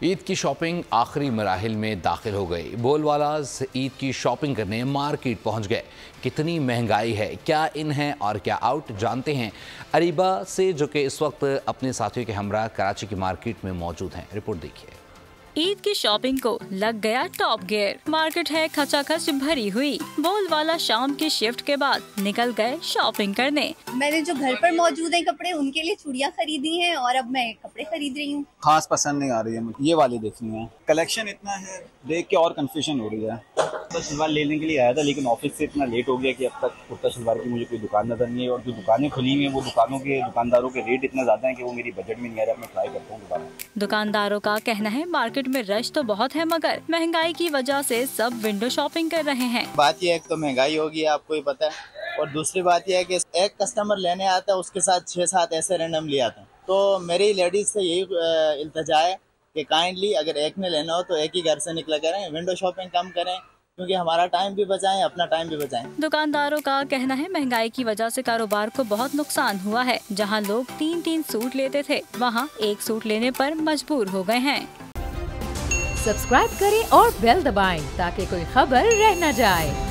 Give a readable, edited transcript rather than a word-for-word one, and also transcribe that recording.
ईद की शॉपिंग आखिरी मराहिल में दाखिल हो गई। बोलवालाज ईद की शॉपिंग करने मार्केट पहुंच गए। कितनी महंगाई है, क्या इन है और क्या आउट, जानते हैं अरीबा से, जो कि इस वक्त अपने साथियों के हमरा कराची की मार्केट में मौजूद हैं। रिपोर्ट देखिए। ईद की शॉपिंग को लग गया टॉप गियर। मार्केट है खचाखच भरी हुई। बोलवाला शाम की शिफ्ट के बाद निकल गए शॉपिंग करने। मैंने जो घर पर मौजूद है कपड़े, उनके लिए चूड़ियाँ खरीदी हैं और अब मैं कपड़े खरीद रही हूँ। खास पसंद नहीं आ रही है मुझे, ये वाली देखनी है। कलेक्शन इतना है, देख के और कंफ्यूजन हो रही है। कुर्ता शलवार लेने के लिए आया था, लेकिन ऑफिस से इतना लेट हो गया कि अब तक कुर्ता शलवार की मुझे कोई दुकान नजर नहीं है, और जो दुकानें खुली हुई हैं वो दुकानदारों के रेट इतना ज्यादा है कि वो मेरी बजट में नहीं आ रहा। मैं ट्राई करता हूँ दोबारा। दुकानदारों का कहना है मार्केट में रश तो बहुत है, मगर महंगाई की वजह से सब विंडो शॉपिंग कर रहे हैं। बात यह है कि तो महंगाई होगी, आपको ही पता है, और दूसरी बात यह है कि एक कस्टमर लेने आता है, उसके साथ 6-7 ऐसे रैंडमली आते हैं। तो मेरी लेडीज से यही इल्तिजा है कि काइंडली अगर एक ने लेना हो तो एक ही घर से निकला करें, विंडो शॉपिंग कम करें, क्योंकि हमारा टाइम भी बचाएं, अपना टाइम भी बचाएं। दुकानदारों का कहना है महंगाई की वजह से कारोबार को बहुत नुकसान हुआ है। जहां लोग 3-3 सूट लेते थे, वहां एक सूट लेने पर मजबूर हो गए हैं। सब्सक्राइब करें और बेल दबाएं ताकि कोई खबर रह न जाए।